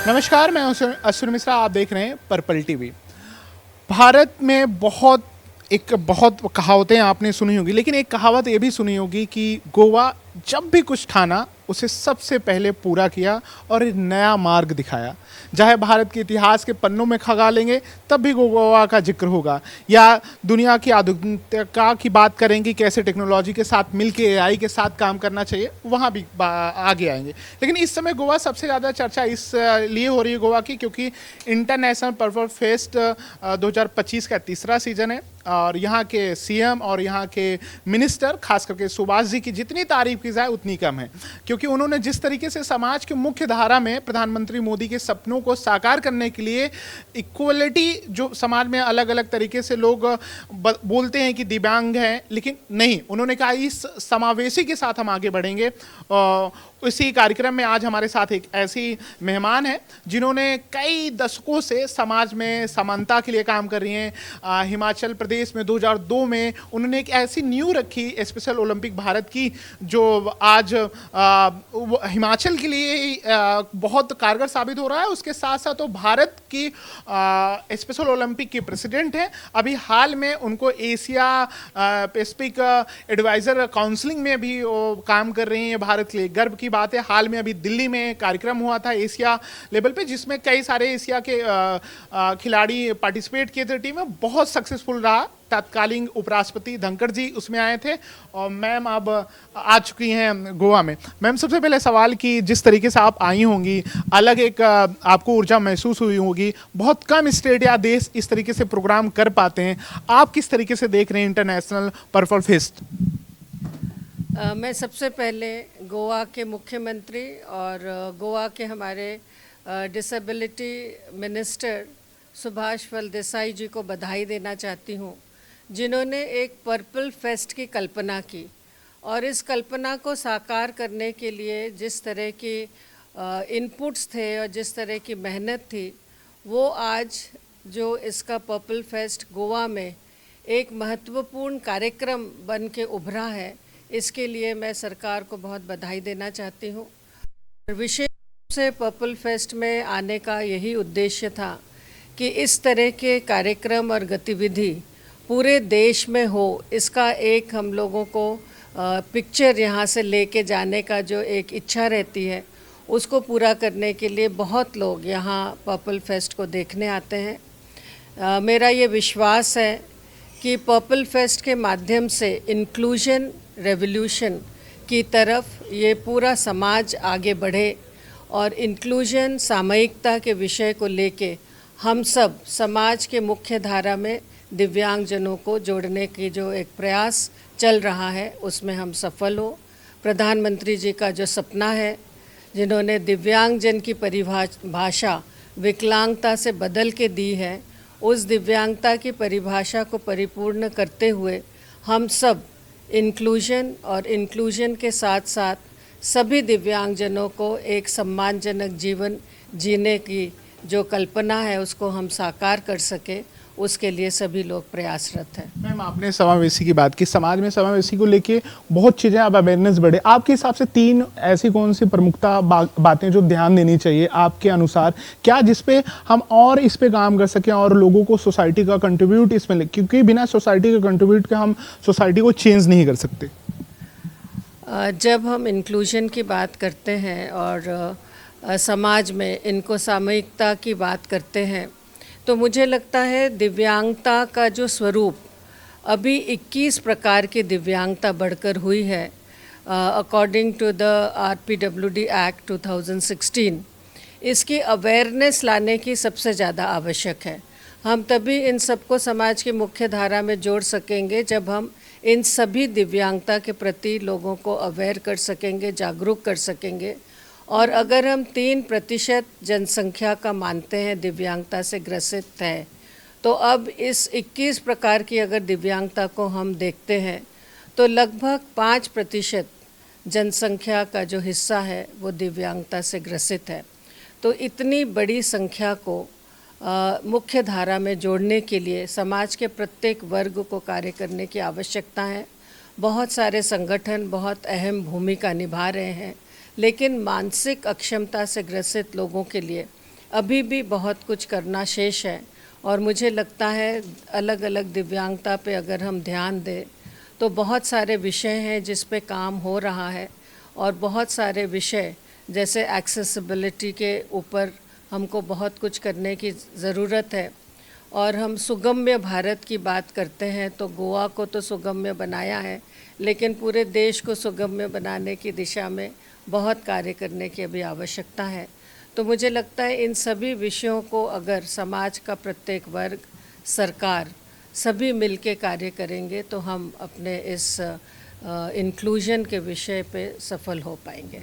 नमस्कार, मैं अश्विन मिश्रा। आप देख रहे हैं पर्पल टीवी। भारत में बहुत कहावतें आपने सुनी होगी, लेकिन एक कहावत ये भी सुनी होगी कि गोवा जब भी कुछ ठाना उसे सबसे पहले पूरा किया और एक नया मार्ग दिखाया। चाहे भारत के इतिहास के पन्नों में खंगा लेंगे तब भी गोवा का जिक्र होगा, या दुनिया की आधुनिकता की बात करेंगे, कैसे टेक्नोलॉजी के साथ मिलकर एआई के साथ काम करना चाहिए, वहाँ भी आगे आएंगे। लेकिन इस समय गोवा सबसे ज़्यादा चर्चा इस लिए हो रही है गोवा की, क्योंकि इंटरनेशनल पर्पल फेस्ट 2025 का तीसरा सीजन है और यहाँ के सीएम और यहाँ के मिनिस्टर, खास करके सुभाष जी की जितनी तारीफ की जाए उतनी कम है, क्योंकि उन्होंने जिस तरीके से समाज के मुख्य धारा में प्रधानमंत्री मोदी के सपनों को साकार करने के लिए इक्वलिटी, जो समाज में अलग अलग तरीके से लोग बोलते हैं कि दिव्यांग हैं, लेकिन नहीं, उन्होंने कहा इस समावेशी के साथ हम आगे बढ़ेंगे। इसी कार्यक्रम में आज हमारे साथ एक ऐसी मेहमान है जिन्होंने कई दशकों से समाज में समानता के लिए काम कर रही हैं। हिमाचल प्रदेश में 2002 में उन्होंने एक ऐसी नींव रखी स्पेशल ओलंपिक भारत की, जो आज हिमाचल के लिए बहुत कारगर साबित हो रहा है। उसके साथ साथ वो भारत की स्पेशल ओलंपिक की प्रेसिडेंट है। अभी हाल में उनको एशिया पैसिफिक एडवाइजर काउंसिलिंग में भी वो काम कर रही हैं। भारत के लिए गर्व की बात है। हाल में अभी दिल्ली में कार्यक्रम हुआ था एशिया लेवल पे, जिसमें कई सारे एशिया के खिलाड़ी पार्टिसिपेट किए थे। टीम में बहुत सक्सेसफुल रहा। तत्कालीन उपराष्ट्रपति धनखड़ जी उसमें आए थे और मैम अब आ चुकी हैं गोवा में। मैम, सबसे पहले सवाल कि जिस तरीके से आप आई होंगी, अलग एक आपको ऊर्जा महसूस हुई होगी। बहुत कम स्टेट या देश इस तरीके से प्रोग्राम कर पाते हैं। आप किस तरीके से देख रहे हैं इंटरनेशनल पर्पल फेस्ट? मैं सबसे पहले गोवा के मुख्यमंत्री और गोवा के हमारे डिसेबिलिटी मिनिस्टर सुभाष फलदेसाई जी को बधाई देना चाहती हूँ, जिन्होंने एक पर्पल फेस्ट की कल्पना की और इस कल्पना को साकार करने के लिए जिस तरह की इनपुट्स थे और जिस तरह की मेहनत थी, वो आज जो इसका पर्पल फेस्ट गोवा में एक महत्वपूर्ण कार्यक्रम बन के उभरा है, इसके लिए मैं सरकार को बहुत बधाई देना चाहती हूँ। विशेष रूप से पर्पल फेस्ट में आने का यही उद्देश्य था कि इस तरह के कार्यक्रम और गतिविधि पूरे देश में हो। इसका एक हम लोगों को पिक्चर यहाँ से लेके जाने का जो एक इच्छा रहती है, उसको पूरा करने के लिए बहुत लोग यहाँ पर्पल फेस्ट को देखने आते हैं। मेरा ये विश्वास है कि पर्पल फेस्ट के माध्यम से इंक्लूजन रेवोल्यूशन की तरफ ये पूरा समाज आगे बढ़े और इंक्लूजन सामयिकता के विषय को लेके हम सब समाज के मुख्य धारा में दिव्यांगजनों को जोड़ने की जो एक प्रयास चल रहा है, उसमें हम सफल हो। प्रधानमंत्री जी का जो सपना है, जिन्होंने दिव्यांगजन की परिभाषा विकलांगता से बदल के दी है, उस दिव्यांगता की परिभाषा को परिपूर्ण करते हुए हम सब इंक्लूजन और इंक्लूजन के साथ साथ सभी दिव्यांगजनों को एक सम्मानजनक जीवन जीने की जो कल्पना है, उसको हम साकार कर सके, उसके लिए सभी लोग प्रयासरत हैं। मैम, आपने समावेशी की बात की। समाज में समावेशी को लेके बहुत चीज़ें अब अवेयरनेस बढ़े। आपके हिसाब से तीन ऐसी कौन सी प्रमुखता बातें जो ध्यान देनी चाहिए आपके अनुसार, क्या जिसपे हम और इस पे काम कर सकें और लोगों को सोसाइटी का कंट्रीब्यूट इसमें ले, क्योंकि बिना सोसाइटी का कंट्रीब्यूट के हम सोसाइटी को चेंज नहीं कर सकते। जब हम इंक्लूजन की बात करते हैं और समाज में इनको सामयिकता की बात करते हैं, तो मुझे लगता है दिव्यांगता का जो स्वरूप अभी 21 प्रकार की दिव्यांगता बढ़कर हुई है according to the RPWD act 2016। इसकी अवेयरनेस लाने की सबसे ज़्यादा आवश्यक है। हम तभी इन सबको समाज की मुख्य धारा में जोड़ सकेंगे जब हम इन सभी दिव्यांगता के प्रति लोगों को अवेयर कर सकेंगे, जागरूक कर सकेंगे। और अगर हम 3% जनसंख्या का मानते हैं दिव्यांगता से ग्रसित है, तो अब इस 21 प्रकार की अगर दिव्यांगता को हम देखते हैं तो लगभग 5% जनसंख्या का जो हिस्सा है वो दिव्यांगता से ग्रसित है। तो इतनी बड़ी संख्या को मुख्य धारा में जोड़ने के लिए समाज के प्रत्येक वर्ग को कार्य करने की आवश्यकता है। बहुत सारे संगठन बहुत अहम भूमिका निभा रहे हैं, लेकिन मानसिक अक्षमता से ग्रसित लोगों के लिए अभी भी बहुत कुछ करना शेष है। और मुझे लगता है अलग अलग दिव्यांगता पे अगर हम ध्यान दें तो बहुत सारे विषय हैं जिस पे काम हो रहा है, और बहुत सारे विषय जैसे एक्सेसिबिलिटी के ऊपर हमको बहुत कुछ करने की ज़रूरत है। और हम सुगम्य भारत की बात करते हैं तो गोवा को तो सुगम्य बनाया है, लेकिन पूरे देश को सुगम्य बनाने की दिशा में बहुत कार्य करने की अभी आवश्यकता है। तो मुझे लगता है इन सभी विषयों को अगर समाज का प्रत्येक वर्ग, सरकार सभी मिलके कार्य करेंगे तो हम अपने इस इंक्लूजन के विषय पे सफल हो पाएंगे।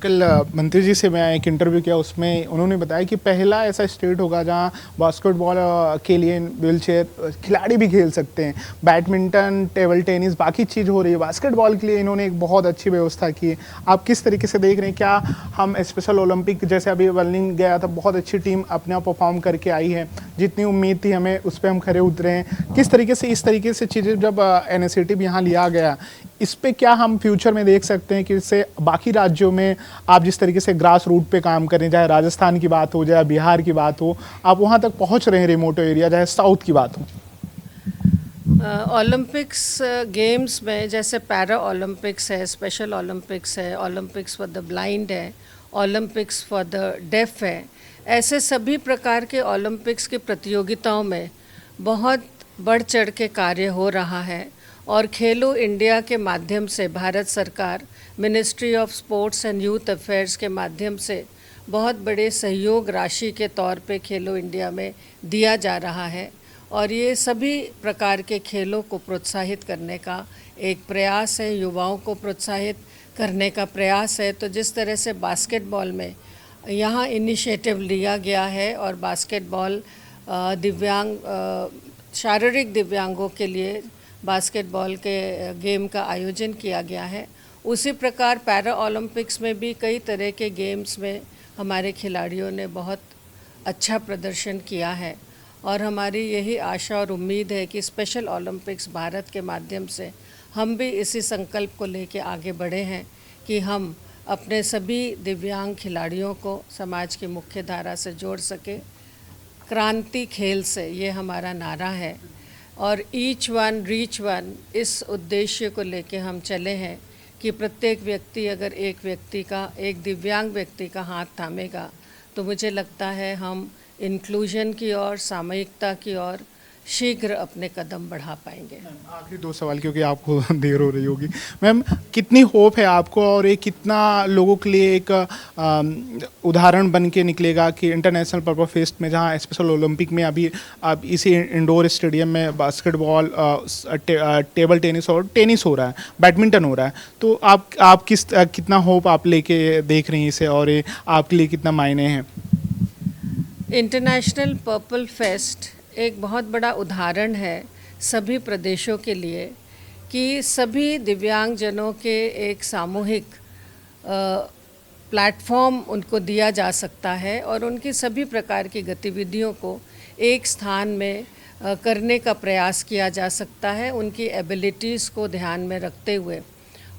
कल मंत्री जी से मैं एक इंटरव्यू किया, उसमें उन्होंने बताया कि पहला ऐसा स्टेट होगा जहां बास्केटबॉल के लिए व्हीलचेयर खिलाड़ी भी खेल सकते हैं। बैडमिंटन, टेबल टेनिस, बाकी चीज़ हो रही है, बास्केटबॉल के लिए इन्होंने एक बहुत अच्छी व्यवस्था की है। आप किस तरीके से देख रहे हैं? क्या हम स्पेशल ओलंपिक जैसे अभी वर्लिंग गया था, बहुत अच्छी टीम अपने आप परफॉर्म करके आई है, जितनी उम्मीद थी हमें उस पर हम खरे उतरे हैं। किस तरीके से इस तरीके से चीज़ें जब इनिशिएटिव यहाँ लिया गया, इस पे क्या हम फ्यूचर में देख सकते हैं कि इससे बाकी राज्यों में आप जिस तरीके से ग्रास रूट पे काम कर रहे हैं, चाहे राजस्थान की बात हो, चाहे बिहार की बात हो, आप वहाँ तक पहुँच रहे हैं, रिमोट एरिया, चाहे साउथ की बात हो? ओलंपिक्स गेम्स में जैसे पैरा ओलंपिक्स है, स्पेशल ओलंपिक्स है, ओलंपिक्स फॉर द ब्लाइंड है, ओलंपिक्स फॉर द डेफ है, ऐसे सभी प्रकार के ओलंपिक्स की प्रतियोगिताओं में बहुत बढ़ चढ़ के कार्य हो रहा है। और खेलो इंडिया के माध्यम से भारत सरकार ministry of sports and youth affairs के माध्यम से बहुत बड़े सहयोग राशि के तौर पे खेलो इंडिया में दिया जा रहा है। और ये सभी प्रकार के खेलों को प्रोत्साहित करने का एक प्रयास है, युवाओं को प्रोत्साहित करने का प्रयास है। तो जिस तरह से बास्केटबॉल में यहाँ इनिशिएटिव लिया गया है और बास्केटबॉल दिव्यांग शारीरिक दिव्यांगों के लिए बास्केटबॉल के गेम का आयोजन किया गया है, उसी प्रकार पैरा ओलंपिक्स में भी कई तरह के गेम्स में हमारे खिलाड़ियों ने बहुत अच्छा प्रदर्शन किया है। और हमारी यही आशा और उम्मीद है कि स्पेशल ओलंपिक्स भारत के माध्यम से हम भी इसी संकल्प को लेकर आगे बढ़े हैं कि हम अपने सभी दिव्यांग खिलाड़ियों को समाज की मुख्य धारा से जोड़ सके। क्रांति खेल से, ये हमारा नारा है, और ईच वन रीच वन, इस उद्देश्य को लेके हम चले हैं कि प्रत्येक व्यक्ति अगर एक दिव्यांग व्यक्ति का हाथ थामेगा तो मुझे लगता है हम इंक्लूजन की ओर, सामूहिकता की ओर शीघ्र अपने कदम बढ़ा पाएंगे। आखिरी दो सवाल, क्योंकि आपको देर हो रही होगी। मैम, कितनी होप है आपको और ये कितना लोगों के लिए एक उदाहरण बन के निकलेगा कि इंटरनेशनल पर्पस फेस्ट में, जहाँ स्पेशल ओलंपिक में अभी आप इसी इंडोर स्टेडियम में बास्केटबॉल, टेबल टेनिस और टेनिस हो रहा है, बैडमिंटन हो रहा है, तो आप कितना होप आप लेके देख रही हैं इसे और ये आपके लिए कितना मायने हैं? इंटरनेशनल पर्पल फेस्ट एक बहुत बड़ा उदाहरण है सभी प्रदेशों के लिए कि सभी दिव्यांगजनों के एक सामूहिक प्लेटफॉर्म उनको दिया जा सकता है और उनकी सभी प्रकार की गतिविधियों को एक स्थान में करने का प्रयास किया जा सकता है, उनकी एबिलिटीज़ को ध्यान में रखते हुए।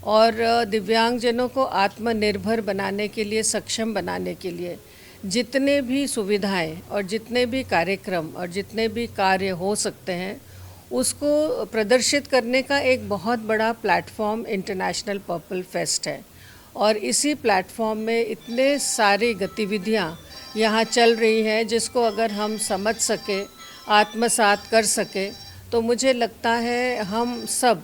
और दिव्यांगजनों को आत्मनिर्भर बनाने के लिए, सक्षम बनाने के लिए जितने भी सुविधाएं और जितने भी कार्यक्रम और जितने भी कार्य हो सकते हैं, उसको प्रदर्शित करने का एक बहुत बड़ा प्लेटफॉर्म इंटरनेशनल पर्पल फेस्ट है। और इसी प्लेटफॉर्म में इतने सारी गतिविधियां यहाँ चल रही हैं जिसको अगर हम समझ सके, आत्मसात कर सके, तो मुझे लगता है हम सब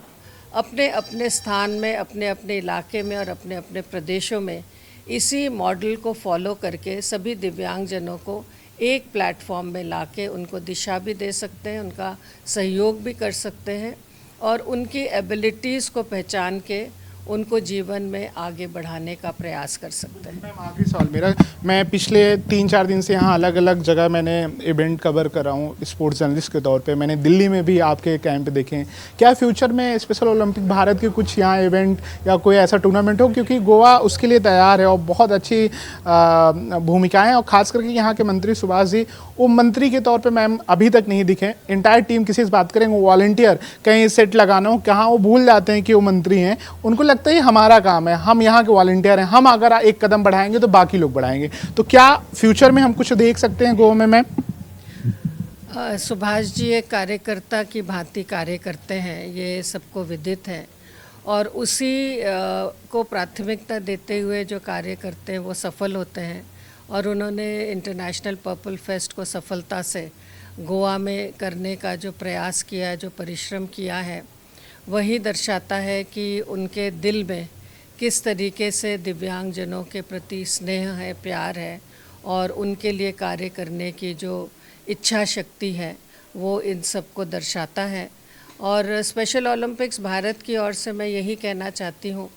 अपने अपने स्थान में, अपने अपने इलाके में और अपने अपने प्रदेशों में इसी मॉडल को फॉलो करके सभी दिव्यांगजनों को एक प्लेटफॉर्म में लाके उनको दिशा भी दे सकते हैं, उनका सहयोग भी कर सकते हैं और उनकी एबिलिटीज़ को पहचान के उनको जीवन में आगे बढ़ाने का प्रयास कर सकते हैं। मैम, आखिरी सवाल मेरा, मैं पिछले 3-4 दिन से यहाँ अलग अलग जगह मैंने इवेंट कवर कर रहा हूँ स्पोर्ट्स जर्नलिस्ट के तौर पे। मैंने दिल्ली में भी आपके कैंप देखे हैं। क्या फ्यूचर में स्पेशल ओलंपिक भारत के कुछ यहाँ इवेंट या कोई ऐसा टूर्नामेंट हो, क्योंकि गोवा उसके लिए तैयार है और बहुत अच्छी भूमिकाएँ, और ख़ास करके यहाँ के मंत्री सुभाष जी, वो मंत्री के तौर पर मैम अभी तक नहीं दिखे। इंटायर टीम किसी से बात करेंगे, वॉलंटियर कहीं सेट लगाना हो, कहाँ वो भूल जाते हैं कि वो मंत्री हैं। उनको लगता है ये हमारा काम है, हम यहाँ के वॉलंटियर हैं, हम अगर एक कदम बढ़ाएंगे तो बाकी लोग बढ़ाएंगे। तो क्या फ्यूचर में हम कुछ देख सकते हैं गोवा में मैम? सुभाष जी एक कार्यकर्ता की भांति कार्य करते हैं, ये सबको विदित है, और उसी को प्राथमिकता देते हुए जो कार्य करते हैं वो सफल होते हैं। और उन्होंने इंटरनेशनल पर्पल फेस्ट को सफलता से गोवा में करने का जो प्रयास किया, जो परिश्रम किया है, वही दर्शाता है कि उनके दिल में किस तरीके से दिव्यांगजनों के प्रति स्नेह है, प्यार है, और उनके लिए कार्य करने की जो इच्छा शक्ति है वो इन सब को दर्शाता है। और स्पेशल ओलंपिक्स भारत की ओर से मैं यही कहना चाहती हूँ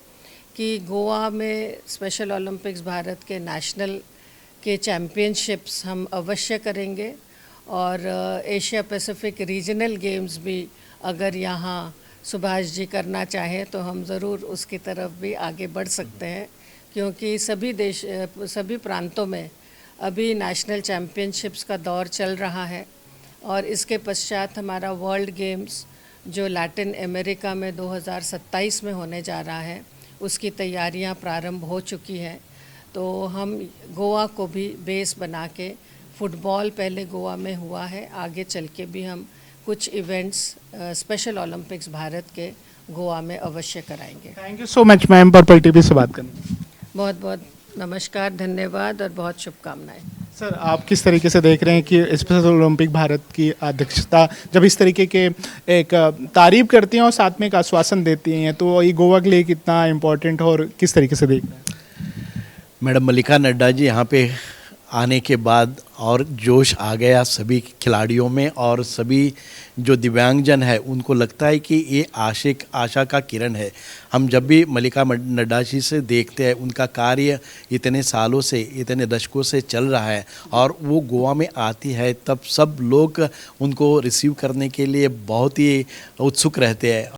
कि गोवा में स्पेशल ओलंपिक्स भारत के नेशनल के चैम्पियनशिप्स हम अवश्य करेंगे, और एशिया पैसिफिक रीजनल गेम्स भी अगर यहाँ सुभाष जी करना चाहें तो हम ज़रूर उसकी तरफ भी आगे बढ़ सकते हैं, क्योंकि सभी प्रांतों में अभी नेशनल चैम्पियनशिप्स का दौर चल रहा है। और इसके पश्चात हमारा वर्ल्ड गेम्स जो लैटिन अमेरिका में 2027 में होने जा रहा है, उसकी तैयारियां प्रारंभ हो चुकी हैं। तो हम गोवा को भी बेस बना के, फुटबॉल पहले गोवा में हुआ है, आगे चल के भी हम कुछ इवेंट्स स्पेशल ओलंपिक्स भारत के गोवा में अवश्य कराएंगे। Thank you so much ma'am purple TV से बात करने। बहुत बहुत नमस्कार, धन्यवाद और बहुत शुभकामनाएं। सर, आप किस तरीके से देख रहे हैं कि स्पेशल ओलंपिक भारत की अध्यक्षता जब इस तरीके के एक तारीफ करती हैं और साथ में एक आश्वासन देती हैं, तो ये गोवा के लिए कितना इम्पोर्टेंट और किस तरीके से देख रहे हैं? मैडम मल्लिका नड्डा जी यहाँ पे आने के बाद और जोश आ गया सभी खिलाड़ियों में, और सभी जो दिव्यांगजन है उनको लगता है कि ये आशा का किरण है। हम जब भी मल्लिका नड्डा जी से देखते हैं, उनका कार्य इतने सालों से, इतने दशकों से चल रहा है, और वो गोवा में आती है तब सब लोग उनको रिसीव करने के लिए बहुत ही उत्सुक रहते हैं।